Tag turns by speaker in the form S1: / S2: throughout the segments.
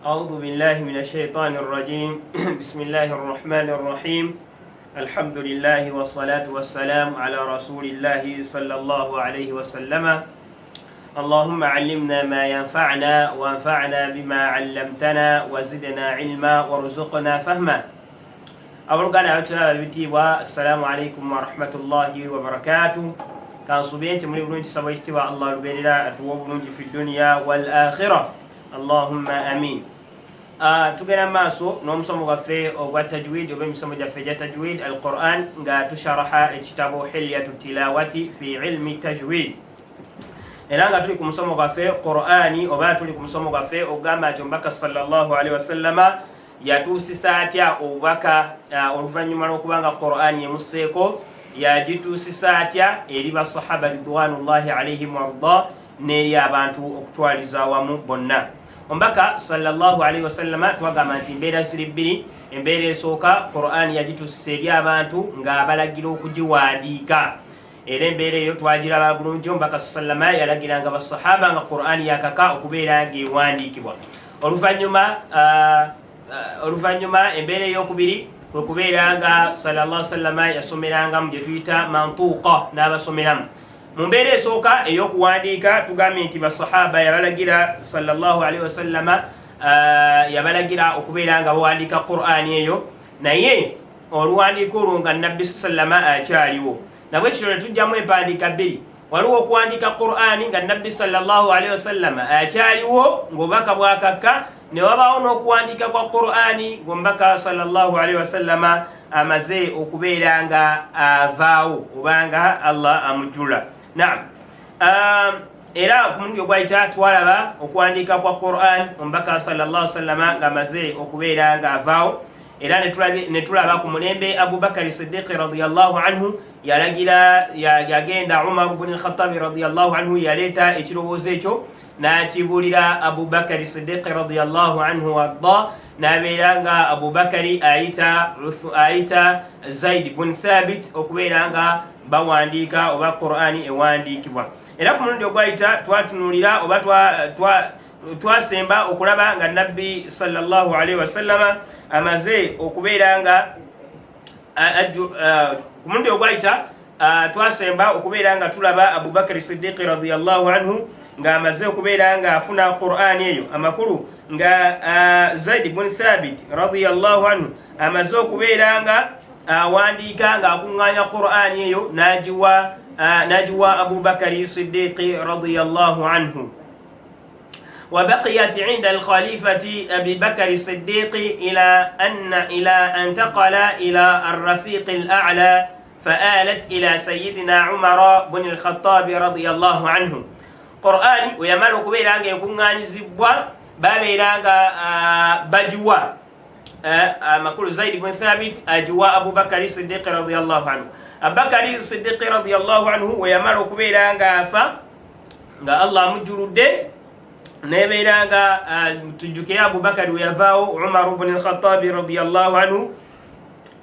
S1: أعوذ بالله من الشيطان الرجيم بسم الله الرحمن الرحيم الحمد لله والصلاة والسلام على رسول الله صلى الله عليه وسلم اللهم علمنا ما ينفعنا وانفعنا بما علمتنا وزدنا علما وارزقنا فهما أبرقنا عتنا بتيوا السلام عليكم ورحمة الله وبركاته كان صبينت من ابن سبيستوا الله بيننا أتوب في الدنيا والآخرة اللهم آمين. Tugenda maaso n'omusomo gwaffe ogwa tajwid oba emisomo gyaffe egya tajwid alquran nga tusharaha ekitabo hilyatu tilawati fi ilmi tajwid era nga tuli ku musomo gwaffe qurani oba tuli ku musomo gwaffe ogamba nti omubaka sallallahu alaihi wasallama yatuusisa atya obubaka oluvannyuma lw'okubanga qurani emuseeko yagituusisa atya eri basahaba ridwanullahi alaihim warda n'eri abantu okutwaliza awamu bonna. Ombaka sallallahu alaihi wasallama twagamba nti embeera ziri bbiri. Embeera esooka Qur'ani yagituusisa eri abantu ng'abalagira okugiwandiika era embeera eyo twagiraba bulungi. Ombaka sallama yalagiranga basahaba nga Qur'ani yakaka okubeera ng'ewandiikibwa. Oluvannyuma embeera ey'okubiri kwe kubeera nga sallallahu sallama yasomerangamu gye tuyita mantuuqa n'abasomeramu. Mu mbeera esooka ey'okuwandiika tugambye nti basahaba yabalagira sallallahu alaihi wasallama yabalagira okubeera nga bawandiika Qur'ani eyo, naye oluwandiiko olwo nga nabbi sallama akyaliwo. Nabwe kityo ne tujjamu empandiika bbiri. Waliwo okuwandiika Qur'ani nga nabbi sallallahu alaihi wasallama akyaliwo ng'obubaka bwakakka, ne wabaawo n'okuwandiika kwa Qur'ani ng'omubaka sallallahu alaihi wasallama amaze okubeera nga avaawo obanga Allah amujjula. Naam. Era ku mulundi ogwayita twalaba okuwandiika kwa Qur'an omubaka sallallahu sallama ng'amaze okubeera ng'avaawo, era ne tulaba ku mulembe Abubakari Siddiqi radiyallahu anhu yagenda Umar ibn al-Khattab radiyallahu anhu yaleeta ekirowoozo ekyo n'akibuulira Abubakari Siddiqi radiyallahu anhu warda, n'abeera nga Abubakari ayita Zaid ibn Thabit okubeera nga bawandiika oba Qur'ani ewandiikibwa. Era ku mulundi ogwayita twatunuulira oba twasemba okulaba nga nabbi sallallahu alaihi wasallama amaze okubeera nga ku mulundi ogwayita twasemba okubeera nga tulaba Abubakari Siddiqi radiyallahu anhu ng'amaze okubeera nga afuna Qur'ani eyo amakulu nga Zaid ibn Thabit radiyallahu anhu amaze okubeera nga awandiika ng'akuŋŋaanya Qur'ani eyo n'agiwa Abubakari Siddiqi radiyallahu anhu. وبقيت عند الخليفة أبي بكر الصديق إلى أن انتقل إلى الرفيق الأعلى فآلت إلى سيدنا عمر بن الخطاب رضي الله عنه. قرآن ويمر كبيرا يكون زبوا بابيرا بجوا مقول زيد بن ثابت أجوا أبو بكر الصديق رضي الله عنه. أبو بكر الصديق رضي الله عنه ويمر كبيرا فا الله مجرد nebeera nga tujjukira Abubakari weyavaawo Umar ibn al-Khattab radiyallahu anhu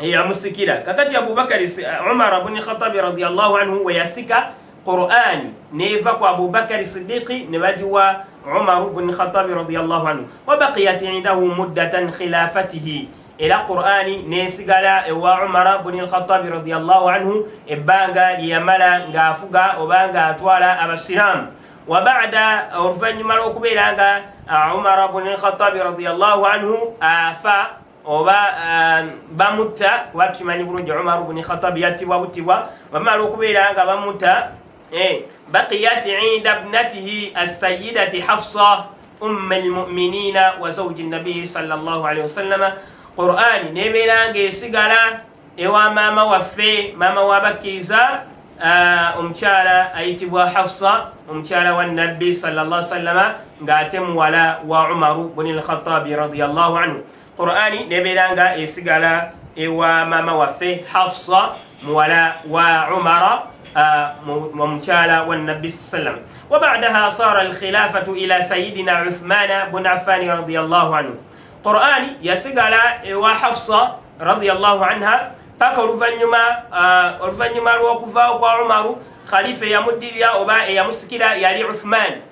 S1: eyamusikira. Kakati Abubakari Umar ibn al-Khattab radiyallahu anhu weyasika Qur'ani neva kwa Abubakari Siddiqi ne bagiwa Umar ibn al-Khattab radiyallahu anhu. Wa baqiyat indahu muddatan khilafatihi, era Qur'ani nesigala ewa Umar ibn al-Khattab radiyallahu anhu ebbanga lyamala ng'afuga oba ng'atwala abasiraamu. وبعد oluvannyuma lw'okubeera nga Umar ibn al-Khattab radiyallahu anhu afa oba bamutta, kuba tukimanyi bulungi Umar ibn al-Khattab yattibwa buttibwa, bamala okubeera nga bamutta baqiyat inda ibnatihi as-sayyidati Hafsa umm al-mu'minina wa zawji an-nabi sallallahu alayhi wasallam. Qur'ani nebeera nga esigala ewa maama waffe, maama w'abakkiriza omukyala ayitibwa Hafsa, omukyala wa nabbi sallallahu sallama ng'ate muwala wa Umaru bni al-Khattabi radiyallahu anhu. Qur'ani nebeera nga esigala ewa maama waffe Hafsa muwala wa Umara omukyala wa nabbi sallam. Wa ba'daha sara al-khilafatu ila sayyidina Uthman bni Affan radiyallahu anhu. Qur'ani yasigala ewa Hafsa radiyallahu anha paka oluvannyuma lw'okuvaawo kwa Umaru, khalifa eyamuddirira oba eyamusikira yali Uthman.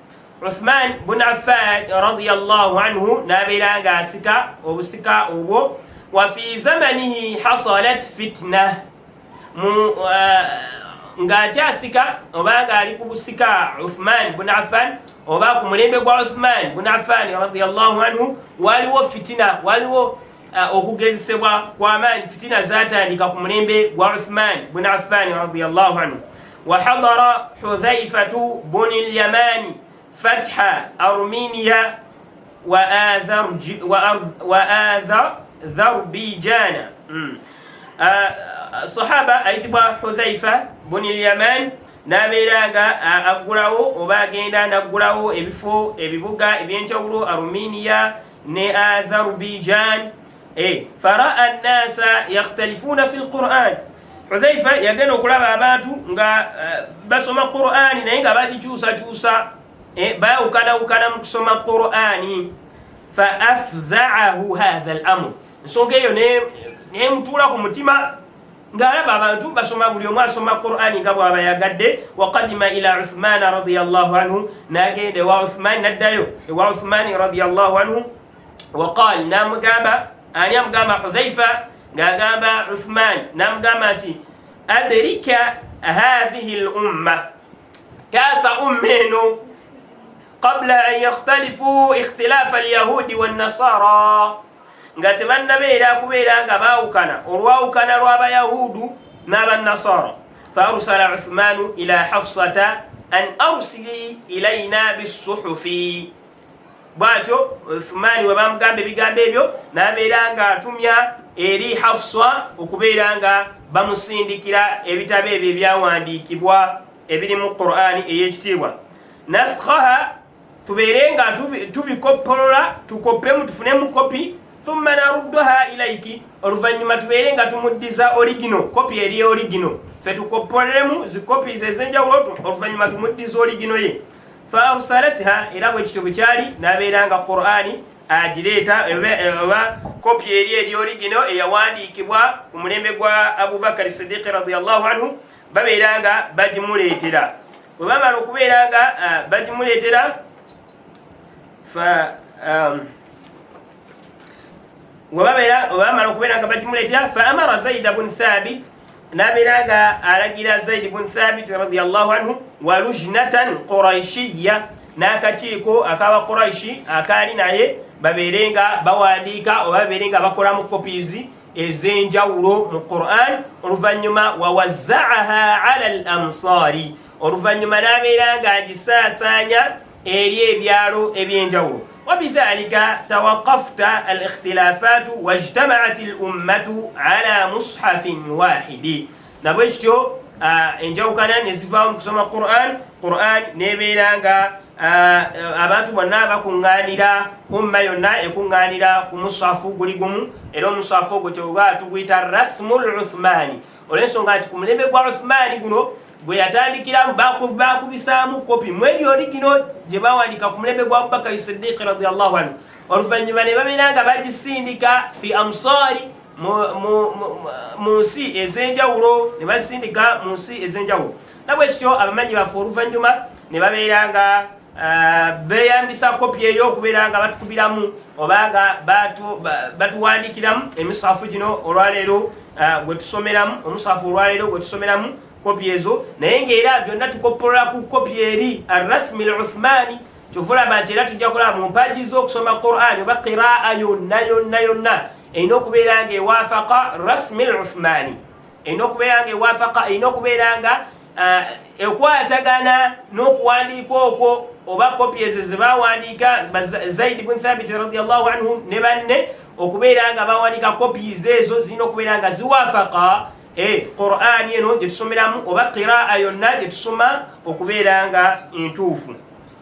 S1: Uthman bin Affan radiyallahu anhu nabiranga asika obusika obwo. Wa fi zamanihi hasalat fitna nga jasika obanga ali kubusika Uthman bin Affan oba ku mulembe gwa Uthman bin Affan radiyallahu anhu waliwo fitina, waliwo okugezesebwa kw'amaanyi, fitina zatandika ku mulembe gwa Uthman bin Affan radiyallahu anhu. Wa hadara Hudhaifatu bin al-Yamani fatha Armenia wa Azerbaijan. Sahaba ayitibwa Hudhaifa bin al-Yaman nabeeranga aggulawo oba agenda naggulawo ebifo ebibuga ebyenjawulo Armenia ne Azerbaijan. Faraa an-nasa yakhtalifuna fi al-Qur'an. Hudhaifa yagenda okulaba abantu nga basoma Qur'ani naye nga bagikyusakyusa, bawukana mu kusoma Qur'ani. Fa afza'ahu hadha al-amr. Ensonga eyo nemutuula ku mutima ng'alaba abantu basoma buli omu asoma Qur'ani nga bw'aba yagadde. Wa qadima ila Uthman radiyallahu anhu, n'agenda ewa Uthman, naddayo ewa Uthman radiyallahu anhu. Wa qala, namugamba, ani amugamba Hudhaifa ng'agamba Uthman, namugamba nti adrika hadhihi al-umma, kaasa umma eno qabla an yakhtalifu ikhtilafa al-yahudi wan-nasara, nga tebannabeera kubeera nga baawukana olwawukana lw'abayahudu n'abannasara. Fa arsala Uthmanu ila Hafsata an arsili ilayna bisuhufi. Bwatyo Uthmani we bamugamba ebigambo ebyo n'abeera nga atumya eri Hafsa okubeera nga bamusindikira ebitabo ebyo ebyawandiikibwa ebiri mu Qur'ani ey'ekitiibwa. Naskhaha, tubeere nga tubikoppolola, tukoppemu tufunemu kopi. Thumma naruddaha ilayki, oluvannyuma tubeere nga tumuddiza origino, kopi eri origino. Fe tukoppolemu zi kopi ez'enjawulo, oluvannyuma tumuddiza origino ye. Fa arsalatha, era bwe kityo bwe kyali n'abeera nga Qur'ani agireeta oba kopi eri origino eyawandiikibwa ku mulembe gwa Abu Bakr Siddiq radiyallahu anhu, babeera nga bagimuleetera. Bwe bamala okubeera nga bagimuleetera, wabamala okubeera nga bagimuleetera, fa amara Zaid bin Thabit, n'abeera nga alagira Zaid bin Thabit radiyallahu anhu wa lujnatan quraishiya, n'akakiiko akaba Quraishi akaali naye babeere nga bawandiika oba babeere nga bakolamu copies ez'enjawulo mu Qur'an. Oluvannyuma wawazza'aha ala al-amsari, oluvannyuma n'abeera nga agisaasaanya eri ebyalo ebyenjawulo. وبذلك توقفت الاختلافات واجتمعت الأمة على مصحف واحد. نبوشتو enjawukana ne zivaamu kusoma Qur'an nebeera nga abantu bonna bakuŋŋaanira, umma yonna ekuŋŋaanira ku musafu guli gumu, era omusafu ogwo kyoba tuguyita rasmul Uthmani, olw'ensonga nti ku mulembe gwa Uthmani guno bwe yatandikiramu bakubisaamu kopi mweri origino gye bawandiika ku mulembe gwa Abubakar Siddiq radiyallahu anhu. Oluvannyuma ne babeera nga bagisindika fi amsari, mu nsi ez'enjawulo, ne basindika mu nsi ez'enjawulo. Nabwe kityo abamanyi baffe oluvannyuma ne babeera nga beeyambisa kopi eyo okubeera nga batukubiramu oba nga batuwandikiramu emisafu gino olwaleero gwe tusomeramu, omusafu olwaleero gwe tusomeramu kopi ezo, naye ng'era byonna tukoppolola ku kopi eri arrasmi al-Uthmani. Kyova olaba nti era tujja kulaba mu mpagi z'okusoma Qur'ani oba qiraa yonna erina okubeera nga ewaafaqa rasmi al-Uthmani, erina okubeera nga ewaafaqa, erina okubeera nga ekwatagana n'okuwandiika okwo oba kopi ezo ze bawandiika Zaid bin Thabit radiyallahu anhu ne banne, okubeera nga bawandiika kopi ezo zirina okubeera nga ziwaafaqa Qur'ani eno gye tusomeramu oba qiraa yonna gye tusoma okubeera nga entuufu.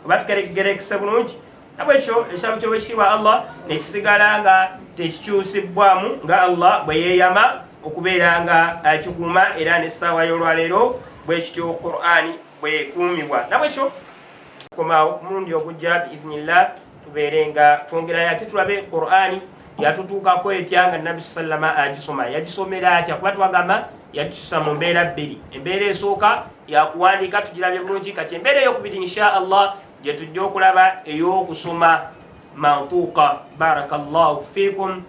S1: Oba tugerekese bulungi. Nabwekyo ekisabo ky'obwekitiibwa Allah ne kisigala nga tekikyusibwamu nga Allah bwe yeeyama okubeera nga akikuuma, era n'essaawa y'olwaleero bwe kityo Qur'ani bwe ekuumibwa. Nabwekyo tukomaawo ku mulundi ogujja biiznillah, tubeere nga twongerayo ate tulabe Qur'ani yatutuukako etya nga Nabbi sallama agisoma. Yagisomera atya? Kuba twagamba yatususa mu mbeera bbiri. Embeera esooka yakuwandiika tugirabye bulungi, kati embeera ey'okubiri insha Allah gyetujja okulaba ey'okusoma mantuuqa. Barakallahu fikum.